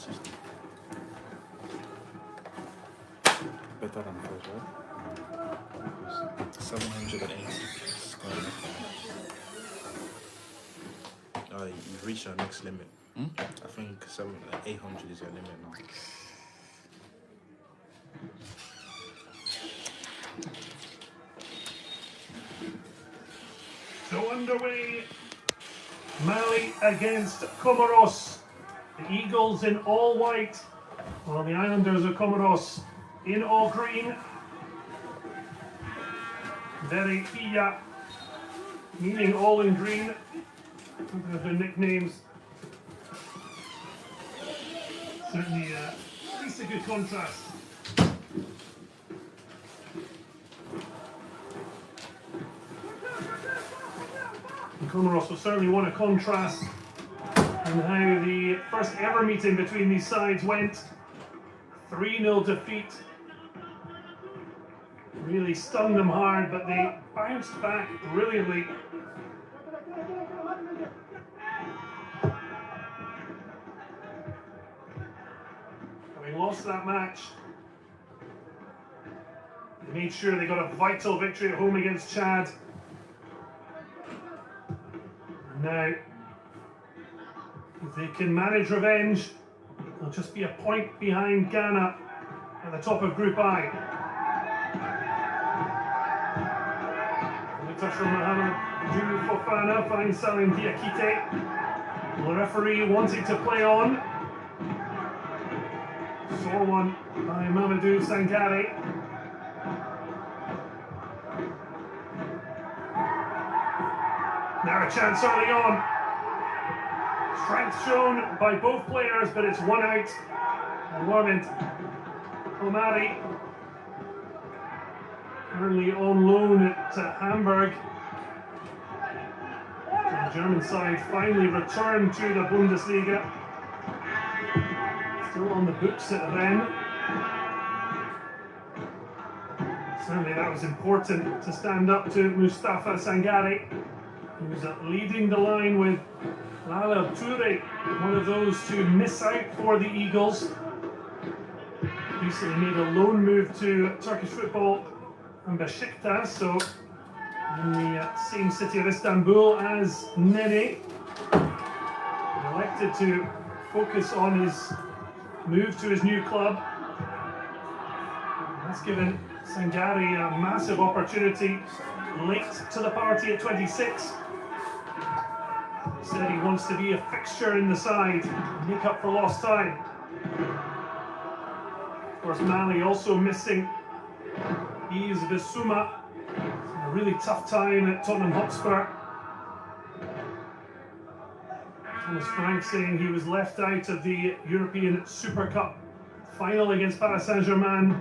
60. Better than the first, right? 780. You've reached your next limit. I think 800 is your limit now. So underway, Mali against Comoros. The Eagles in all white, while the Islanders of Comoros in all green. Very Pilla, meaning all in green. Their nicknames. Certainly at least a good contrast. Comoros will certainly want to contrast in how the first ever meeting between these sides went. 3-0 defeat. Really stung them hard, but they bounced back brilliantly. Having lost that match, they made sure they got a vital victory at home against Chad. Now, if they can manage revenge, they'll just be a point behind Ghana at the top of Group I. The touch from Mohamed Djou Fofana finds Salim Diakite. The referee wanting to play on. Saw one by Mamadou Sangare. Now a chance early on. Strength shown by both players, but it's one out. Mohamed Omari, currently on loan at Hamburg. The German side finally returned to the Bundesliga. Still on the books at Rennes. Certainly that was important to stand up to Mustafa Sangare, who's leading the line with Lala Toure, one of those to miss out for the Eagles. Recently made a loan move to Turkish football from Besiktas, so in the same city of Istanbul as Nene. Elected to focus on his move to his new club. That's given Sangare a massive opportunity late to the party at 26. He said he wants to be a fixture in the side, make up for lost time. Of course, Mali also missing Yves Bissouma. A really tough time at Tottenham Hotspur. Thomas Frank saying he was left out of the European Super Cup final against Paris Saint-Germain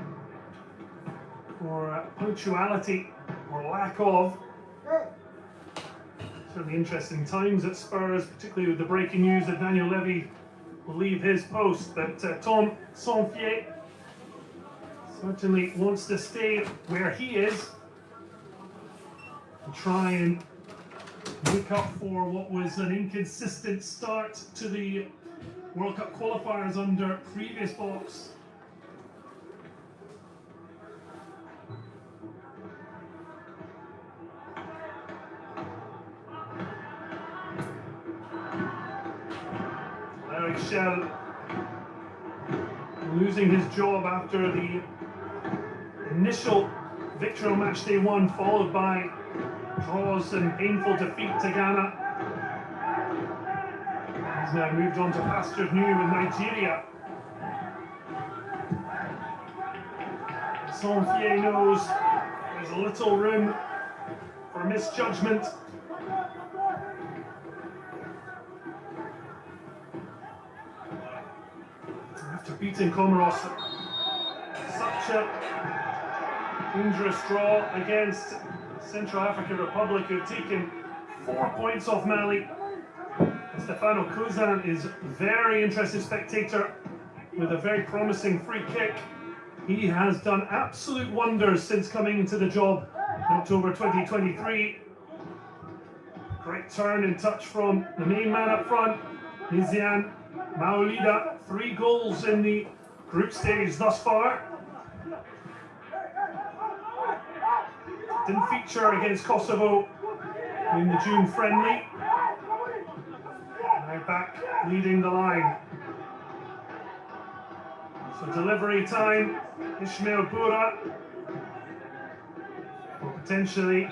for punctuality or lack of. Certainly interesting times at Spurs, particularly with the breaking news that Daniel Levy will leave his post. But Tom Sanfier certainly wants to stay where he is and try and make up for what was an inconsistent start to the World Cup qualifiers under previous box. Eric Schell losing his job after the initial victory on match day 1, followed by draws and painful defeat to Ghana. He's now moved on to pastures new with Nigeria. Sanfier knows there's little room for misjudgment. After beating Comoros, such a dangerous draw against Central African Republic, who have taken 4 points off Mali. Stefano Cousin is a very interested spectator with a very promising free kick. He has done absolute wonders since coming into the job in October 2023. Great turn and touch from the main man up front, Nizian Maolida, 3 goals in the group stage thus far. Didn't feature against Kosovo in the June friendly. Now back leading the line. So delivery time, Ismail Bura, or potentially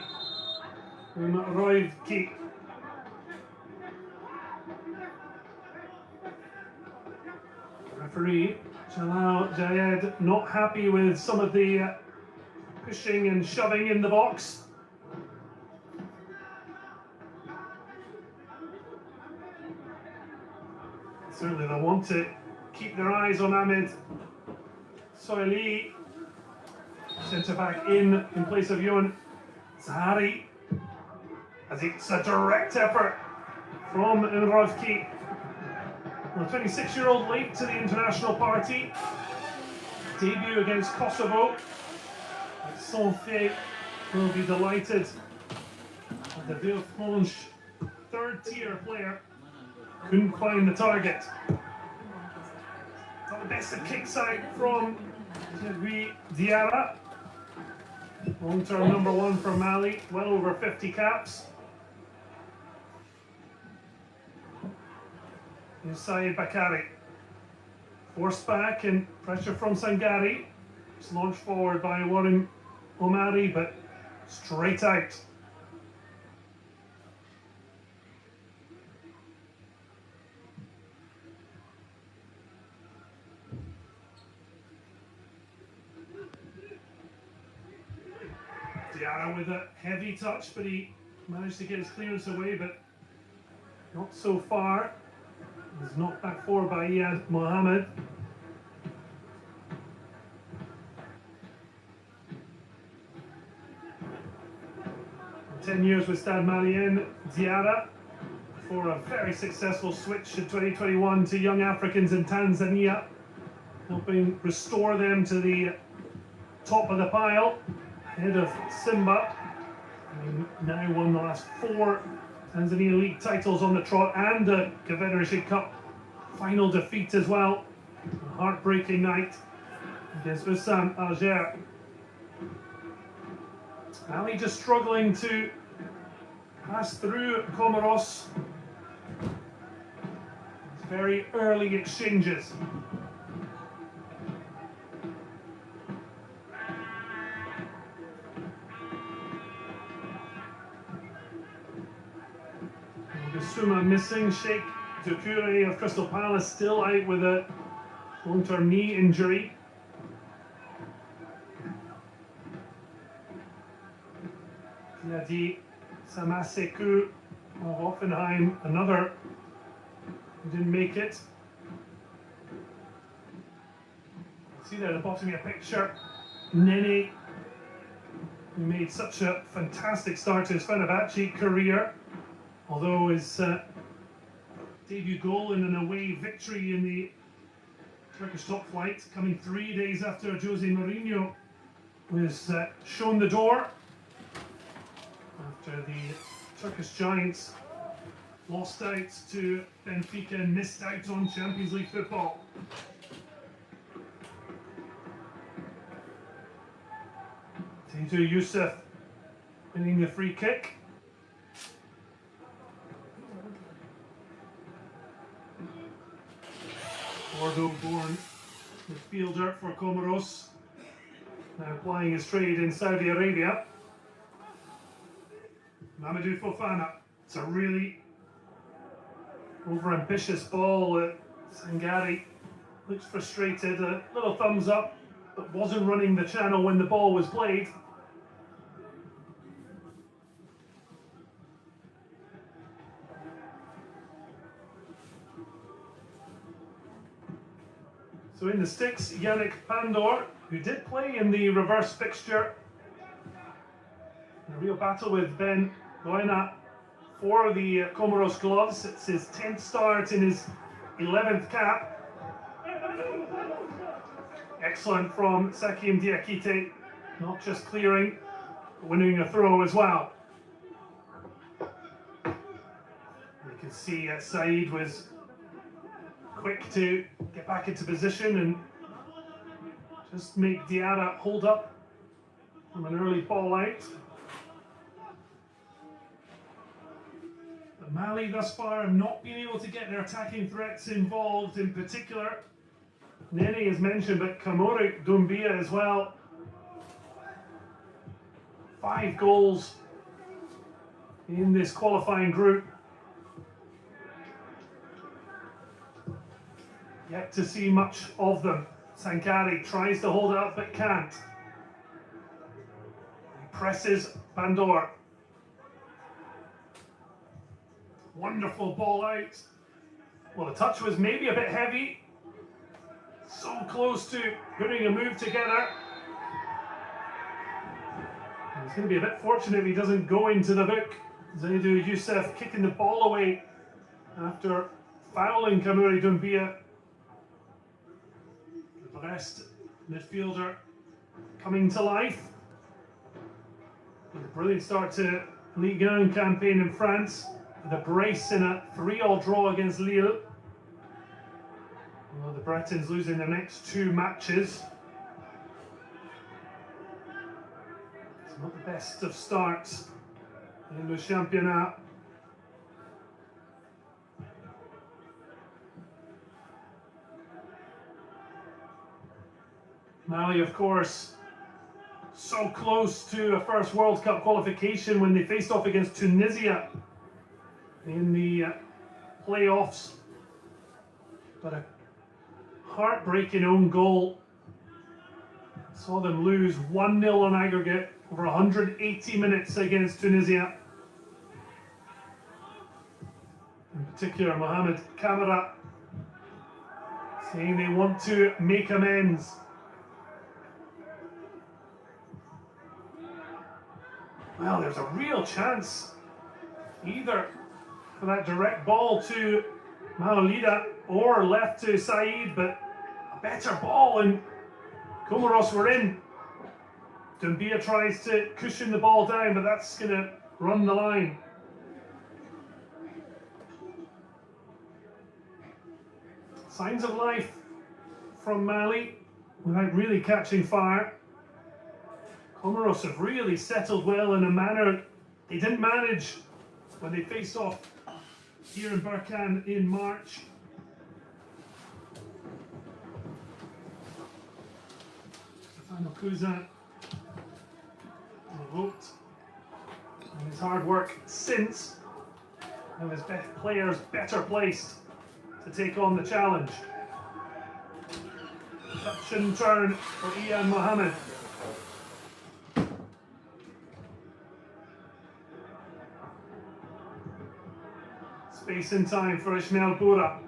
Roivki. Referee Jalal Jayed not happy with some of the pushing and shoving in the box. Certainly they want to keep their eyes on Ahmed Soili, centre back in place of Yohan Zahari, as it's a direct effort from Imrovki. The 26-year-old late to the international party. Debut against Kosovo. Sanfé will be delighted. The Villefranche third-tier player couldn't find the target. Got the best of kickside from Jerry Diarra. Long-term number 1 for Mali, well over 50 caps. Inside Bakari. Forced back and pressure from Sangari. It's launched forward by Warren Omari, but straight out. Diarra with a heavy touch, but he managed to get his clearance away, but not so far. He's knocked back forward by Iyad Mohammed. 10 years with Stade Malien, Diarra, for a very successful switch in 2021 to young Africans in Tanzania, helping restore them to the top of the pile, ahead of Simba. Now won the last 4 Tanzania League titles on the trot and the Confederation Cup final defeat as well. A heartbreaking night against Wissam Alger. Ali just struggling to pass through Comoros. Very early exchanges. Bissouma missing. Sheikh Doucouré of Crystal Palace still out with a long-term knee injury. Nadi Samaseku of Hoffenheim, another who didn't make it. See there at the bottom of your picture, Nene, who made such a fantastic start to his Fenerbahce career. Although his debut goal in an away victory in the Turkish top flight, coming 3 days after Jose Mourinho was shown the door, after the Turkish giants lost out to Benfica and missed out on Champions League football. Teitu Youssef winning the free kick. Bordeaux-born midfielder for Comoros, now plying his trade in Saudi Arabia. Mamadou Fofana. It's a really over-ambitious ball. Sangari looks frustrated. A little thumbs up, but wasn't running the channel when the ball was played. So in the sticks, Yannick Pandor, who did play in the reverse fixture. A real battle with Ben Goena for the Comoros gloves. It's his 10th start in his 11th cap. Excellent from Sakim Diakite, not just clearing, but winning a throw as well. You can see Said was quick to get back into position and just make Diarra hold up from an early ball out. But Mali thus far have not been able to get their attacking threats involved, in particular Nene is mentioned, but Comores Doumbia as well. 5 goals in this qualifying group. Yet to see much of them. Sankari tries to hold it up but can't. He presses Bandor. Wonderful ball out. Well, the touch was maybe a bit heavy. So close to putting a move together. And he's going to be a bit fortunate if he doesn't go into the book. Zaidou Youssef kicking the ball away after fouling Comores Doumbia. The Brest midfielder coming to life. With a brilliant start to Ligue 1 campaign in France. With a brace in a 3-3 draw against Lille. Well, the Bretons losing their next 2 matches. It's not the best of starts in the Championnat. Mali, of course, so close to a first World Cup qualification when they faced off against Tunisia in the playoffs. But a heartbreaking own goal saw them lose 1-0 on aggregate over 180 minutes against Tunisia. In particular, Mohamed Kamara saying they want to make amends. Well, there's a real chance either for that direct ball to Maolida or left to Said, but a better ball and Comoros were in. Doumbia tries to cushion the ball down, but that's going to run the line. Signs of life from Mali without really catching fire. Comoros have really settled well in a manner they didn't manage when they faced off here in Berkane in March. Stefano Cousin revoked, and his hard work since, and his players better placed to take on the challenge. Touch and turn for Ian Mohammed. Space and time for Ismail Boura.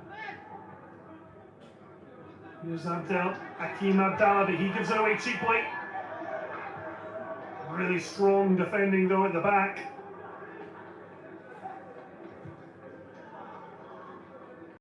Here's Hakim Abdallah, but he gives it away cheaply. Really strong defending though at the back.